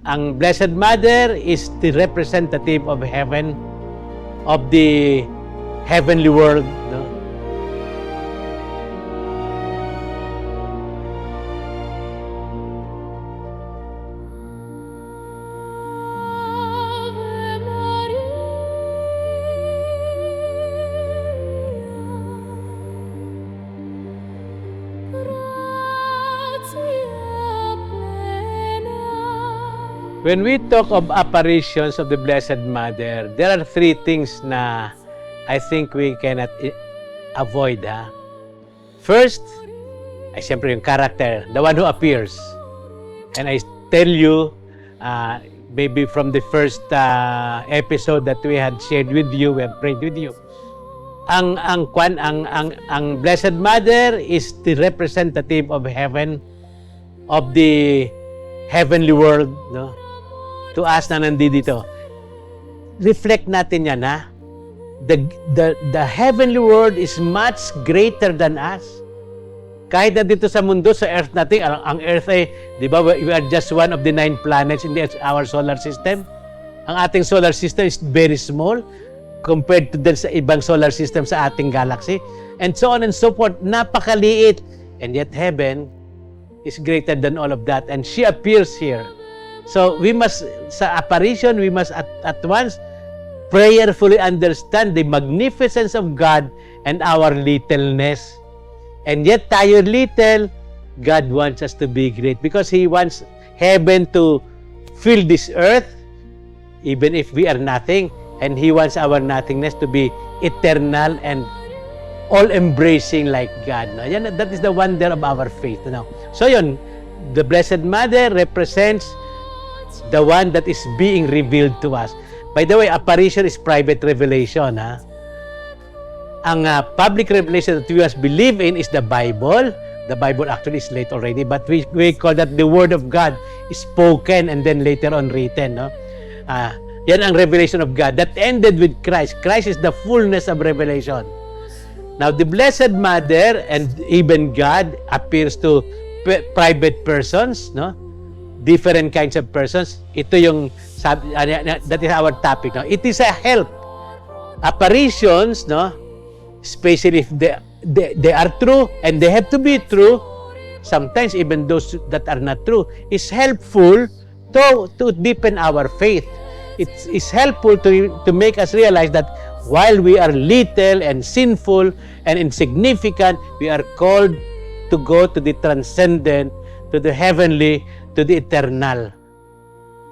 Ang Blessed Mother is the representative of heaven, of the heavenly world, no? When we talk of apparitions of the Blessed Mother, there are three things na I think we cannot avoid. First, ay siyempre yung character, the one who appears. And I tell you, maybe from the first episode that we had shared with you, we have prayed with you. Ang Blessed Mother is the representative of heaven, of the heavenly world, no? To us na nandito. Reflect natin yan, ha? The heavenly world is much greater than us. Kahit na dito sa mundo, sa earth natin, ang earth ay, di ba, we are just one of the 9 planets in our solar system. Ang ating solar system is very small compared to sa ibang solar system sa ating galaxy. And so on and so forth. Napakaliit. And yet heaven is greater than all of that. And she appears here. So we must, sa apparition, we must at once prayerfully understand the magnificence of God and our littleness. And yet tayo little, God wants us to be great because He wants heaven to fill this earth, even if we are nothing. And He wants our nothingness to be eternal and all-embracing like God. No? Yan, that is the wonder of our faith. No? So yun, the Blessed Mother represents the one that is being revealed to us. By the way, apparition is private revelation. Ha? Ang public revelation that we must believe in is the Bible. The Bible actually is late already, but we call that the Word of God is spoken and then later on written. No? Yan ang revelation of God that ended with Christ. Christ is the fullness of revelation. Now, the Blessed Mother and even God appears to private persons, no? Different kinds of persons. Ito yung, that is our topic. No? It is a help. Apparitions, no? Especially if they are true and they have to be true, sometimes even those that are not true, is helpful to deepen our faith. It is helpful to make us realize that while we are little and sinful and insignificant, we are called to go to the transcendent, to the heavenly, to the eternal.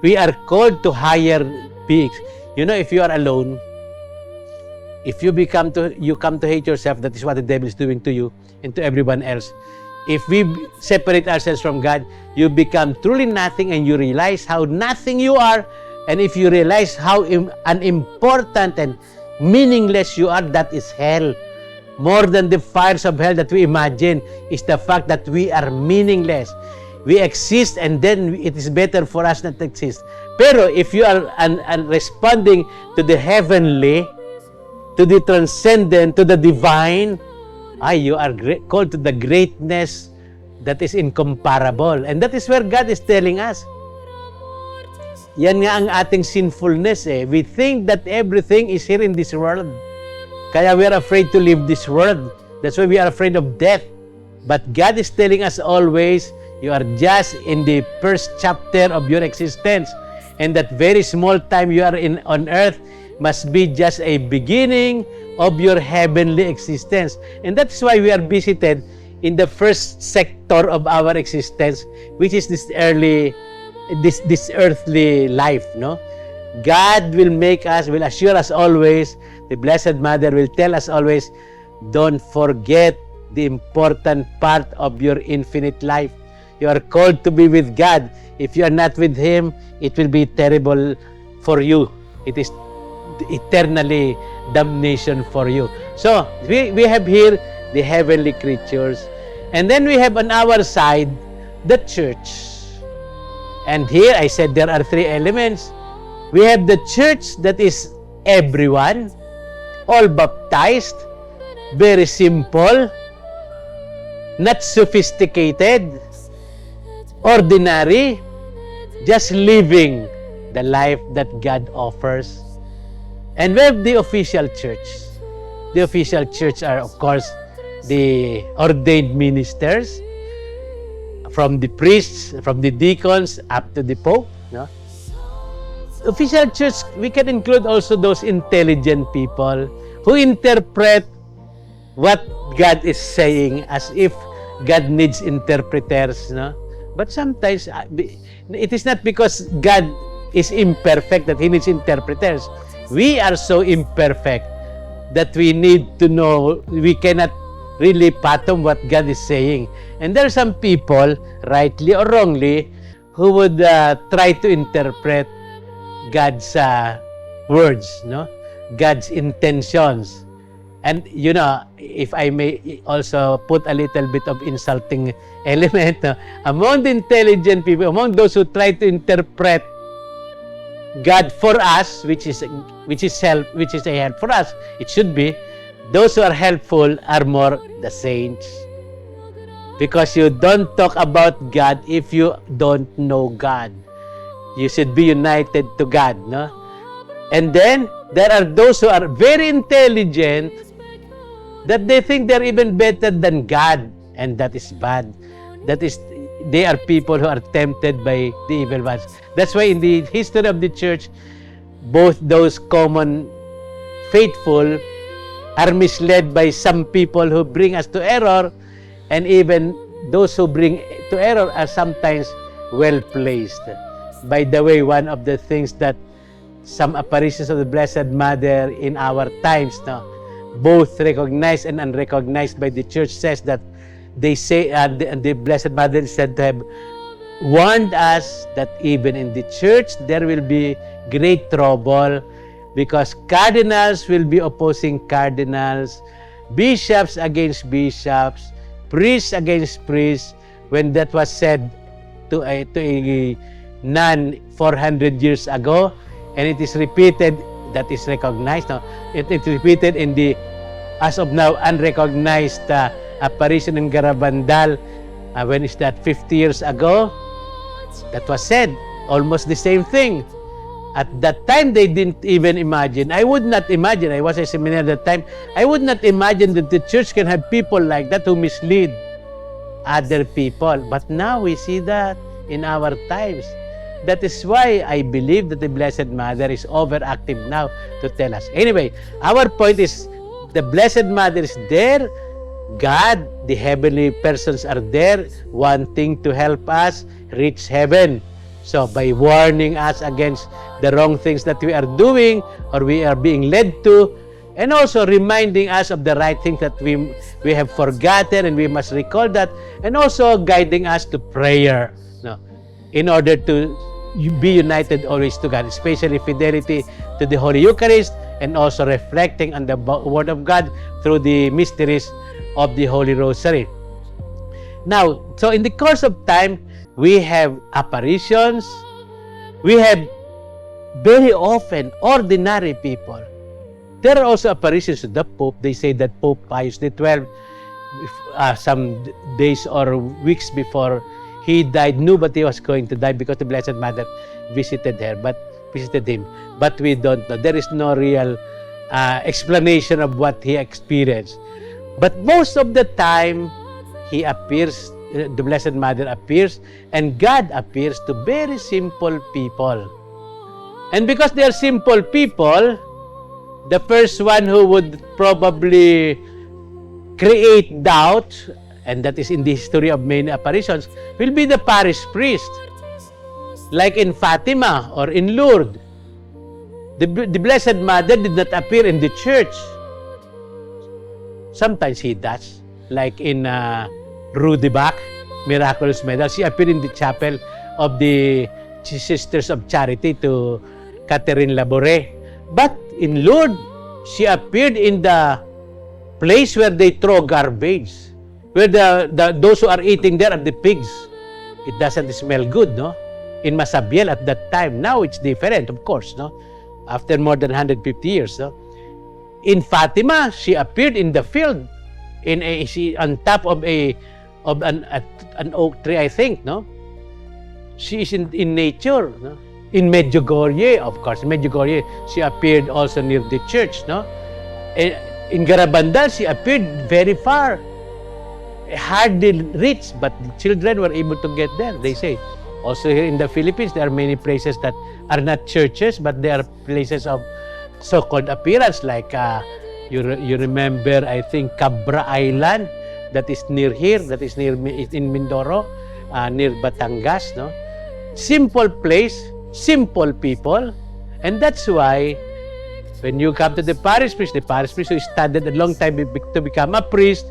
We are called to higher beings. You know, if you are alone, if you come to hate yourself, that is what the devil is doing to you and to everyone else. If we separate ourselves from God, you become truly nothing and you realize how nothing you are. And if you realize how unimportant and meaningless you are, that is hell. More than the fires of hell that we imagine is the fact that we are meaningless. We exist and then it is better for us not to exist. Pero if you are responding to the heavenly, to the transcendent, to the divine, you are called to the greatness that is incomparable. And that is where God is telling us. Yan nga ang ating sinfulness. We think that everything is here in this world. Kaya we are afraid to leave this world. That's why we are afraid of death. But God is telling us always, you are just in the first chapter of your existence. And that very small time you are on earth must be just a beginning of your heavenly existence. And that's why we are visited in the first sector of our existence, which is this earthly life. No? God will assure us always, the Blessed Mother will tell us always, don't forget the important part of your infinite life. You are called to be with God. If you are not with Him, it will be terrible for you. It is eternally damnation for you. So, we have here the heavenly creatures. And then we have on our side, the church. And here, I said there are 3 elements. We have the church that is everyone, all baptized, very simple, not sophisticated, ordinary, just living the life that God offers. And we have the official church. The official church are, of course, the ordained ministers, from the priests, from the deacons, up to the Pope. No? Official church, we can include also those intelligent people who interpret what God is saying as if God needs interpreters. No? But sometimes, it is not because God is imperfect that He needs interpreters. We are so imperfect that we need to know, we cannot really fathom what God is saying. And there are some people, rightly or wrongly, who would try to interpret God's words, no? God's intentions. And, you know, if I may also put a little bit of insulting element, among the intelligent people, among those who try to interpret God for us, which is a help for us, it should be, those who are helpful are more the saints. Because you don't talk about God if you don't know God. You should be united to God, no? And then, there are those who are very intelligent that they think they're even better than God, and that is bad. That is, they are people who are tempted by the evil ones. That's why in the history of the church, both those common faithful are misled by some people who bring us to error, and even those who bring to error are sometimes well placed. By the way, one of the things that some apparitions of the Blessed Mother in our times, no, both recognized and unrecognized by the church, says that they say the Blessed Mother is said to have warned us that even in the church there will be great trouble, because cardinals will be opposing cardinals, bishops against bishops, priests against priests. When that was said to a nun 400 years ago, and it is repeated, that is recognized now. It is repeated in the, as of now, unrecognized apparition in Garabandal. When is that? 50 years ago? That was said. Almost the same thing. At that time, they didn't even imagine. I would not imagine. I was a seminary at that time. I would not imagine that the church can have people like that who mislead other people. But now we see that in our times. That is why I believe that the Blessed Mother is overactive now to tell us. Anyway, our point is the Blessed Mother is there. God, the heavenly persons are there wanting to help us reach heaven. So by warning us against the wrong things that we are doing or we are being led to, and also reminding us of the right things that we have forgotten and we must recall that, and also guiding us to prayer, no, in order to be united always to God, especially fidelity to the Holy Eucharist, and also reflecting on the Word of God through the mysteries of the Holy Rosary. Now, so in the course of time, we have apparitions, we have very often ordinary people. There are also apparitions to the Pope. They say that Pope Pius XII, some days or weeks before he died, knew that he was going to die because the Blessed Mother visited him. But we don't know. There is no real explanation of what he experienced. But most of the time, he appears, the Blessed Mother appears, and God appears to very simple people. And because they are simple people, the first one who would probably create doubt, and that is in the history of many apparitions, will be the parish priest. Like in Fatima or in Lourdes, the Blessed Mother did not appear in the church. Sometimes he does. Like in Rue de Bac, Miraculous Medal, she appeared in the chapel of the Sisters of Charity to Catherine Labouré. But in Lourdes, she appeared in the place where they throw garbage, where those who are eating there are the pigs. It doesn't smell good, no? In Masabiel at that time. Now it's different, of course, no? After more than 150 years, no? In Fatima, she appeared in the field, on top of an oak tree, I think, no? She is in nature. No? In Medjugorje, of course, in Medjugorje, she appeared also near the church. No? In Garabandal, she appeared very far. Hardly reached, but the children were able to get there, they say. Also here in the Philippines, there are many places that are not churches, but they are places of so-called appearance, like you remember, I think, Cabra Island, that is near here, that is near in Mindoro, near Batangas, no? Simple place, simple people, and that's why when you come to the parish priest who studied a long time to become a priest,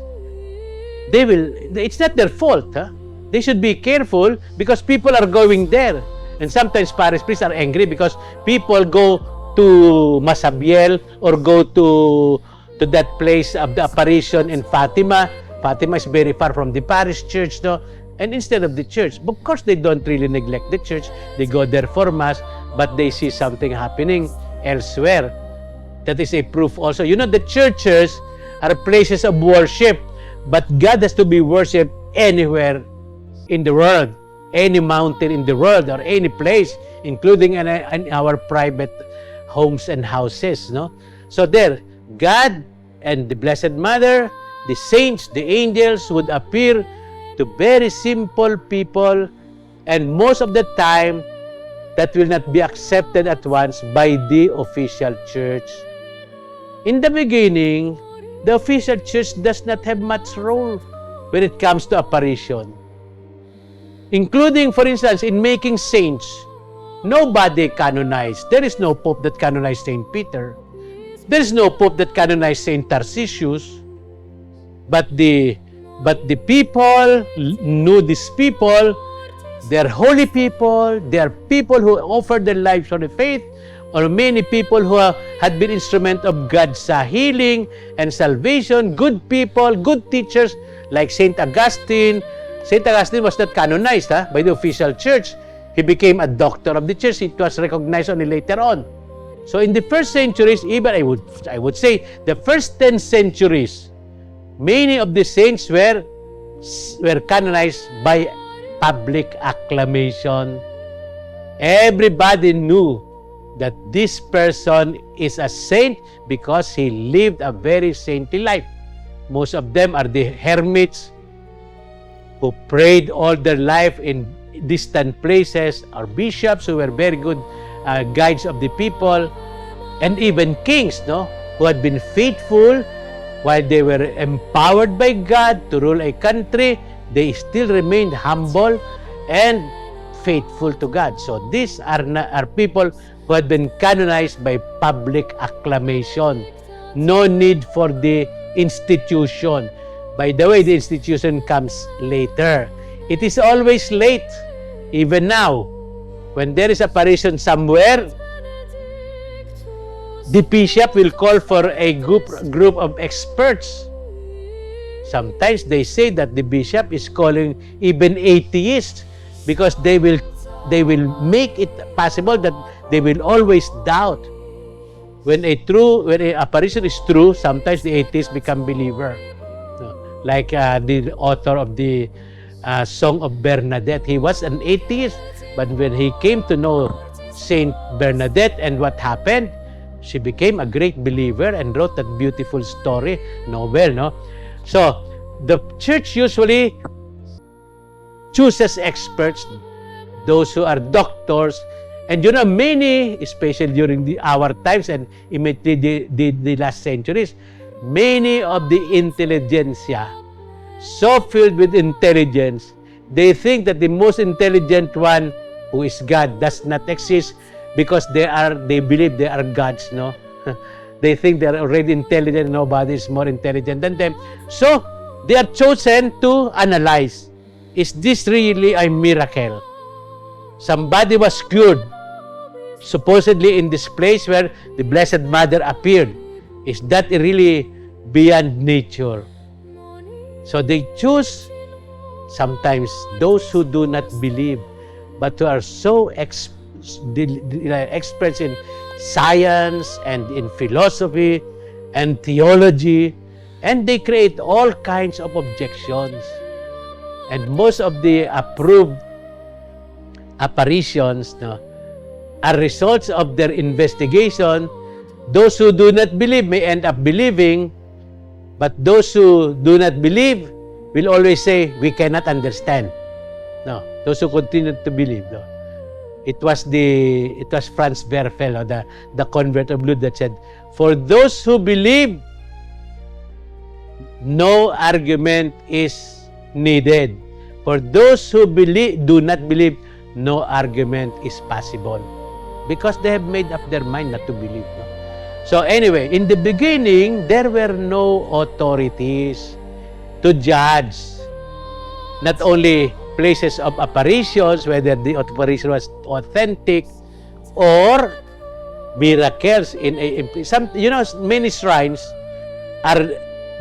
it's not their fault. Huh? They should be careful because people are going there. And sometimes parish priests are angry because people go to Masabiel or go to that place of the apparition in Fatima. Fatima is very far from the parish church, no? And instead of the church, of course they don't really neglect the church. They go there for Mass, but they see something happening elsewhere. That is a proof also. You know, the churches are places of worship, but God has to be worshipped anywhere in the world, any mountain in the world or any place, including in our private homes and houses. No? So there, God and the Blessed Mother, the saints, the angels would appear to very simple people, and most of the time, that will not be accepted at once by the official church. In the beginning, the official church does not have much role when it comes to apparition. Including, for instance, in making saints, nobody canonized. There is no pope that canonized Saint Peter. There is no pope that canonized Saint Tarcisius. But the people knew these people. They are holy people. They are people who offered their lives for the faith. Or many people who had been instrument of God's healing and salvation. Good people, good teachers like Saint Augustine. Saint Augustine was not canonized by the official church. He became a doctor of the church. It was recognized only later on. So in the first centuries, even I would say the first 10 centuries, many of the saints were canonized by public acclamation. Everybody knew that this person is a saint because he lived a very saintly life. Most of them are the hermits who prayed all their life in distant places, or bishops who were very good guides of the people, and even kings, no, who had been faithful while they were empowered by God to rule a country. They still remained humble and faithful to God. So these are people who had been canonized by public acclamation. No need for the institution. By the way, the institution comes later. It is always late. Even now, when there is apparition somewhere, the bishop will call for a group of experts. Sometimes they say that the bishop is calling even atheists because they will make it possible that they will always doubt. When an apparition is true, sometimes the atheists become believer. Like the author of the Song of Bernadette, he was an atheist, but when he came to know Saint Bernadette and what happened, she became a great believer and wrote that beautiful story, novel, no? So, the church usually chooses experts, those who are doctors, and you know, many, especially during our times and immediately the last centuries, many of the intelligentsia, so filled with intelligence, they think that the most intelligent one, who is God, does not exist because they believe they are gods, no? They think they are already intelligent, nobody is more intelligent than them. So, they are chosen to analyze, is this really a miracle? Somebody was cured, supposedly in this place where the Blessed Mother appeared. Is that really beyond nature? So they choose sometimes those who do not believe, but who are so experts in science and in philosophy and theology, and they create all kinds of objections. And most of the approved apparitions, no, are results of their investigation. Those who do not believe may end up believing, but those who do not believe will always say, we cannot understand. No, those who continue to believe. No. It was Franz Werfel, no, the convert of Luther, that said, for those who believe, no argument is needed. For those who do not believe, no argument is possible. Because they have made up their mind not to believe. No? So anyway, in the beginning, there were no authorities to judge not only places of apparitions, whether the apparition was authentic or miracles. In some, many shrines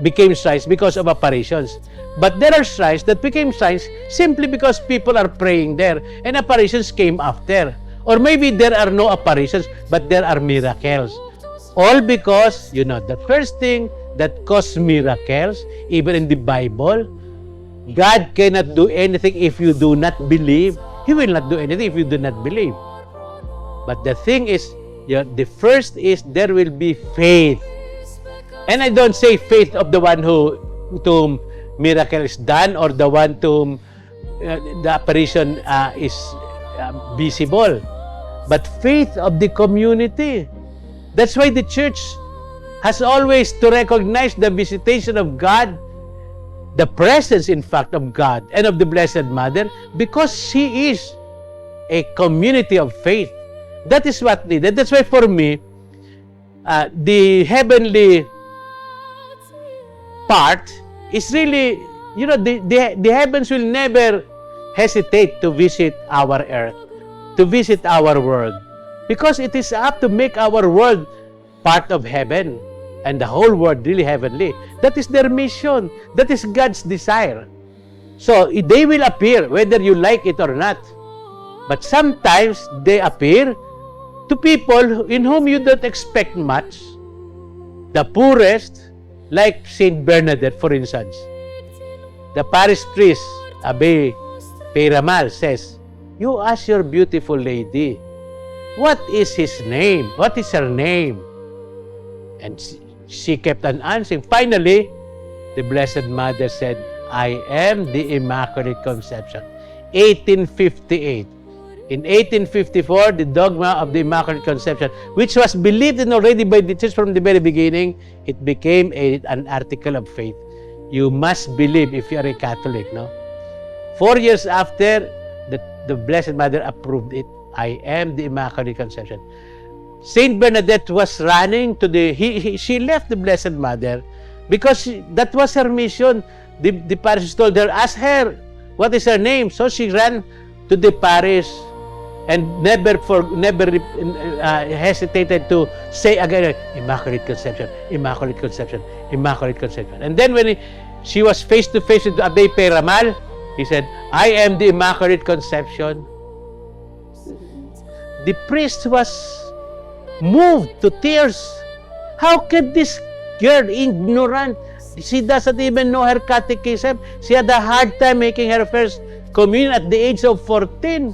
became shrines because of apparitions. But there are shrines that became shrines simply because people are praying there, and apparitions came after. Or maybe there are no apparitions, but there are miracles. All because, the first thing that caused miracles, even in the Bible, God cannot do anything if you do not believe. He will not do anything if you do not believe. But the thing is, the first is there will be faith. And I don't say faith of the one to whom miracle is done, or the one to whom the apparition is visible, but faith of the community. That's why the church has always to recognize the visitation of God, the presence, in fact, of God and of the Blessed Mother, because she is a community of faith. That is what needed. That's why for me, the heavenly part is really, the heavens will never hesitate to visit our earth, to visit our world, because it is up to make our world part of heaven and the whole world really heavenly. That is their mission. That is God's desire. So they will appear whether you like it or not. But sometimes they appear to people in whom you don't expect much. The poorest, like Saint Bernadette, for instance. The parish priest, Abbe Peyramal, says, you ask your beautiful lady, what is his name? What is her name? And she kept on answering. Finally, the Blessed Mother said, I am the Immaculate Conception. 1858. In 1854, the dogma of the Immaculate Conception, which was believed in already by the Church from the very beginning, it became an article of faith. You must believe if you are a Catholic, no? 4 years after, the Blessed Mother approved it. I am the Immaculate Conception. Saint Bernadette was running to she left the Blessed Mother because that was her mission. The parish told her, ask her, what is her name? So she ran to the parish and never hesitated to say again, Immaculate Conception, Immaculate Conception, Immaculate Conception. And then when she was face to face with Abbe Peyramal, he said, I am the Immaculate Conception. The priest was moved to tears. How could this girl, ignorant, she doesn't even know her catechism. She had a hard time making her first communion at the age of 14.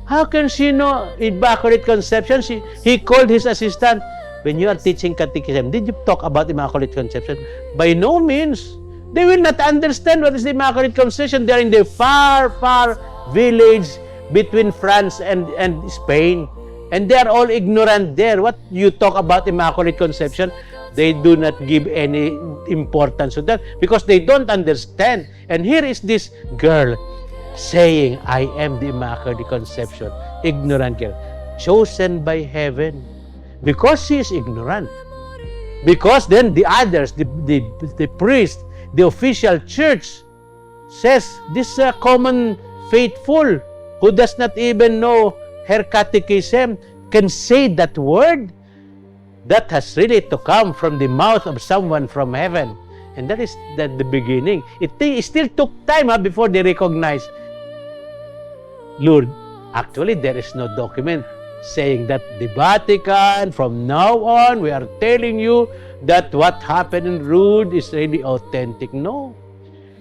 How can she know Immaculate Conception? He called his assistant, when you are teaching catechism, did you talk about Immaculate Conception? By no means. They will not understand what is the Immaculate Conception. They are in the far, far village between France and Spain. And they are all ignorant there. What you talk about Immaculate Conception, they do not give any importance to that because they don't understand. And here is this girl saying, I am the Immaculate Conception. Ignorant girl. Chosen by heaven. Because she is ignorant. Because then the others, the priest, the official church says, this common faithful who does not even know her catechism can say that word. That has really to come from the mouth of someone from heaven. And that is the beginning. It still took time before they recognized Lord. Actually, there is no document saying that the Vatican, from now on, we are telling you that what happened in Lourdes is really authentic. No.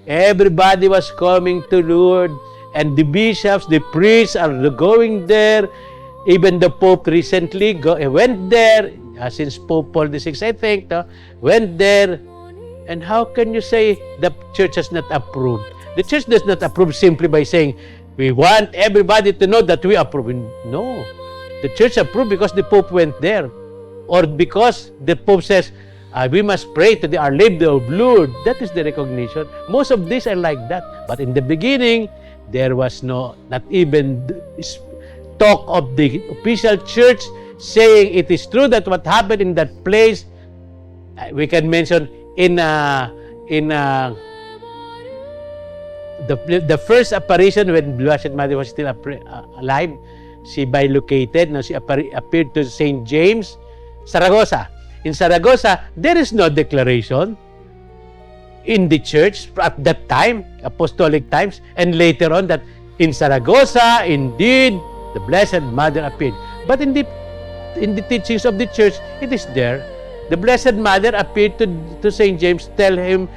Everybody was coming to Lourdes and the bishops, the priests are going there. Even the Pope recently went there, since Pope Paul VI, I think, no, went there. And how can you say the church has not approved? The church does not approve simply by saying, we want everybody to know that we approve. No. The church approved because the Pope went there. Or because the Pope says, we must pray to the Our Lady of Lourdes. That is the recognition. Most of these are like that. But in the beginning, there was not even talk of the official church saying it is true that what happened in that place. We can mention the first apparition when Blessed Mother was still alive. She bilocated. Now she appeared to Saint James, Saragossa. In Saragossa, there is no declaration in the church at that time, apostolic times, and later on that in Saragossa, indeed, the Blessed Mother appeared. But in the teachings of the church, it is there. The Blessed Mother appeared to Saint James, tell him,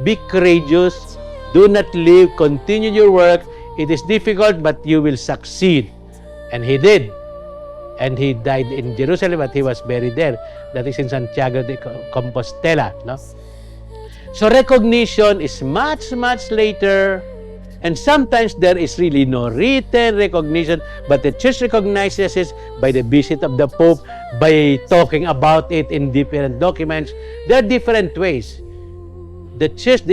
be courageous, do not leave, continue your work. It is difficult, but you will succeed. And he did. And he died in Jerusalem, but he was buried there. That is in Santiago de Compostela. No? So recognition is much, much later. And sometimes there is really no written recognition, but the church recognizes it by the visit of the Pope, by talking about it in different documents. There are different ways. The church,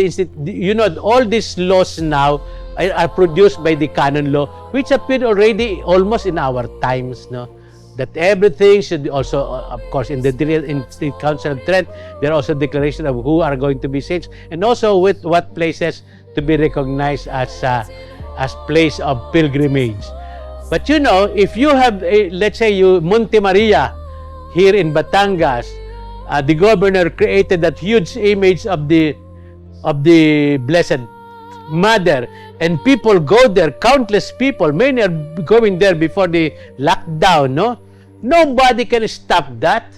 all these laws now are produced by the canon law, which appeared already almost in our times, no? That everything should also, of course, in the Council of Trent, there are also declaration of who are going to be saints, and also with what places to be recognized as place of pilgrimage. But if you have, let's say, Monte Maria here in Batangas, the governor created that huge image of the Blessed Mother, and people go there, countless people, many are going there before the lockdown, no? Nobody can stop that.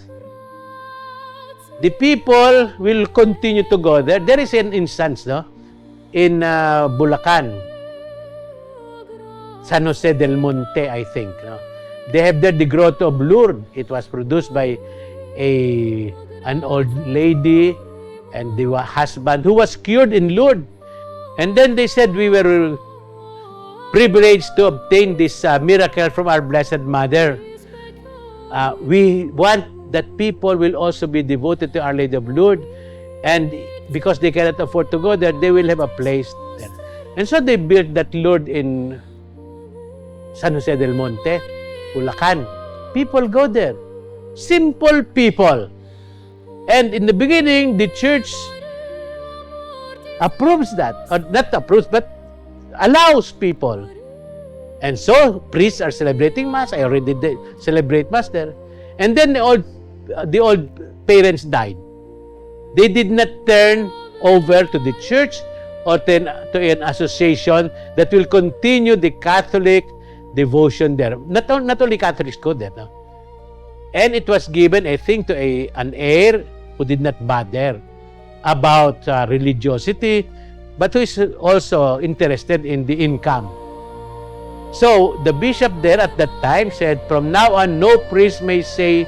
The people will continue to go there. There is an instance, no? In Bulacan, San Jose del Monte, I think. No? They have there the Grotto of Lourdes. It was produced by an old lady and the husband who was cured in Lourdes. And then they said we were privileged to obtain this miracle from our Blessed Mother. We want that people will also be devoted to Our Lady of Lourdes, and because they cannot afford to go there, they will have a place there. And so they built that Lourdes in San Jose del Monte, Bulacan. People go there. Simple people. And in the beginning, the church approves that, or not approves, but allows people. And so, priests are celebrating Mass. I already did celebrate Mass there. And then the old parents died. They did not turn over to the church or to an association that will continue the Catholic devotion there. Not only Catholics go there. No? And it was given, I think, to an heir who did not bother about religiosity, but who is also interested in the income. So, the bishop there at that time said, from now on, no priest may say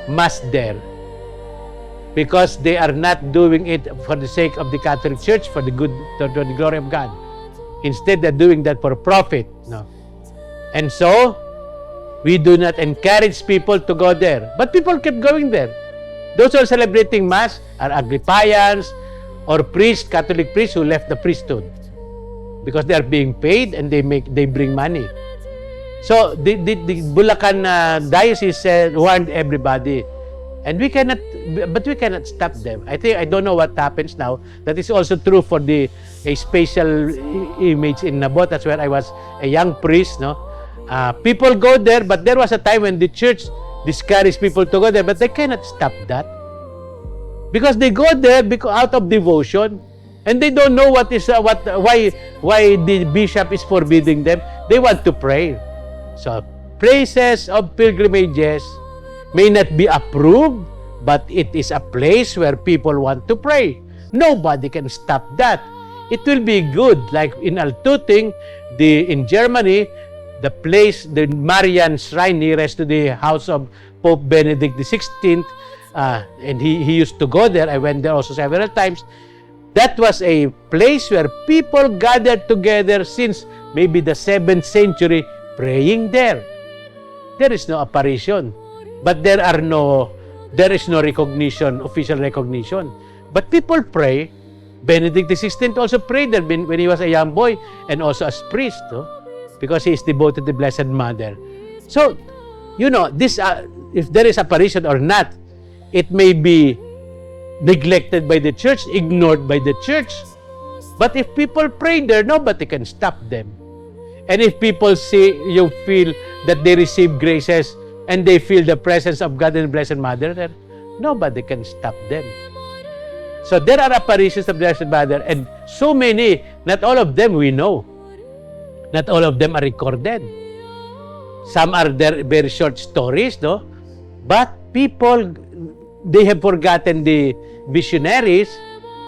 Mass there, because they are not doing it for the sake of the Catholic Church, for the glory of God. Instead, they're doing that for profit. No. And so, we do not encourage people to go there. But people kept going there. Those who are celebrating Mass are Agrippians or priests, Catholic priests who left the priesthood, because they are being paid and they bring money. So the Bulacan diocese warned everybody, and we cannot stop them. I don't know what happens now. That is also true for a special image in Nabotas, where I was a young priest. No, people go there, but there was a time when the church discouraged people to go there, but they cannot stop that, because they go there out of devotion. And they don't know why the bishop is forbidding them. They want to pray. So, places of pilgrimages may not be approved, but it is a place where people want to pray. Nobody can stop that. it will be good. Like in Altötting, in Germany, the place, the Marian shrine nearest to the house of Pope Benedict XVI, and he used to go there. I went there also several times. That was a place where people gathered together since maybe the 7th century praying there. There is no apparition, but there is no recognition, official recognition. But people pray. Benedict XVI also prayed there when he was a young boy and also as priest, because he is devoted to the Blessed Mother. So, this if there is apparition or not, it may be neglected by the church, ignored by the church. But if people pray there, nobody can stop them. And if people feel that they receive graces and they feel the presence of God and the Blessed Mother there, nobody can stop them. So there are apparitions of the Blessed Mother, and so many, not all of them we know. Not all of them are recorded. Some are there very short stories, no? But people, they have forgotten the visionaries,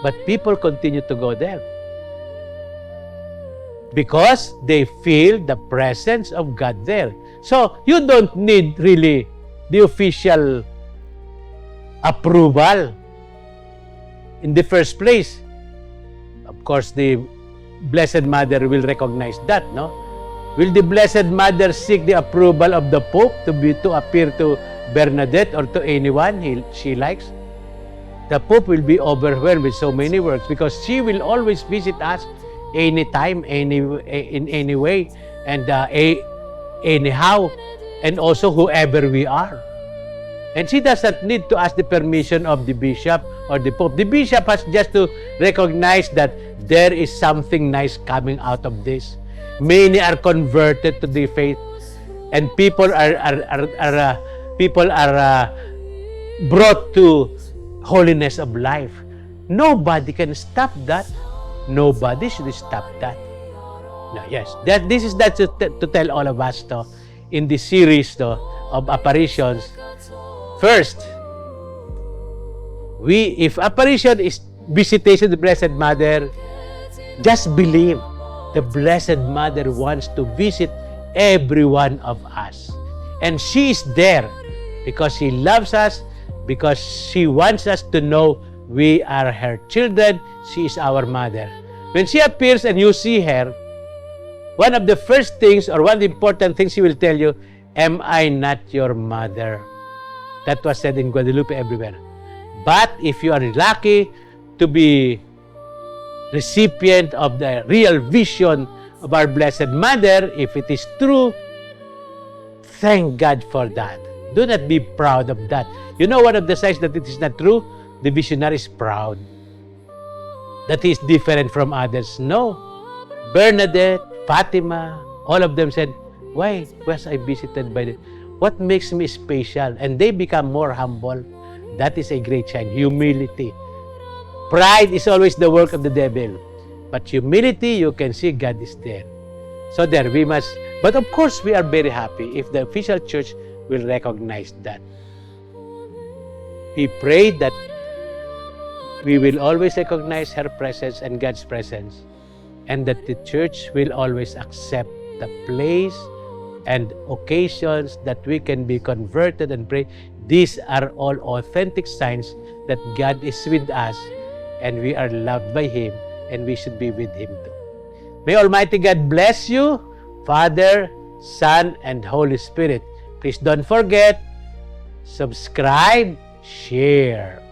but people continue to go there. Because they feel the presence of God there. So, you don't need really the official approval in the first place. Of course, the Blessed Mother will recognize that, no? Will the Blessed Mother seek the approval of the Pope to appear to Bernadette or to anyone she likes? The Pope will be overwhelmed with so many works because she will always visit us anytime, in any way, and anyhow, and also whoever we are. And she doesn't need to ask the permission of the bishop or the Pope. The bishop has just to recognize that there is something nice coming out of this. Many are converted to the faith, and people are brought to holiness of life. Nobody can stop that. Nobody should stop that. No, yes, this is to tell all of us in this series of apparitions. First, if apparition is visitation of the Blessed Mother, just believe the Blessed Mother wants to visit every one of us. And she is there because she loves us, because she wants us to know we are her children. She is our mother. When she appears and you see her, one of the first things or one of the important things she will tell you, am I not your mother? That was said in Guadalupe everywhere. But if you are lucky to be recipient of the real vision of our Blessed Mother, if it is true, thank God for that. Do not be proud of that. You know one of the signs that it is not true? The visionary is proud that he is different from others. No. Bernadette, Fatima, all of them said, why was I visited by the... What makes me special? And they become more humble. That is a great sign. Humility. Pride is always the work of the devil. But humility, you can see God is there. So there, we must... But of course, we are very happy if the official church will recognize that. We pray that we will always recognize her presence and God's presence, and that the church will always accept the place and occasions that we can be converted and pray. These are all authentic signs that God is with us and we are loved by Him and we should be with Him too. May Almighty God bless you, Father, Son, and Holy Spirit. Please don't forget, subscribe, share.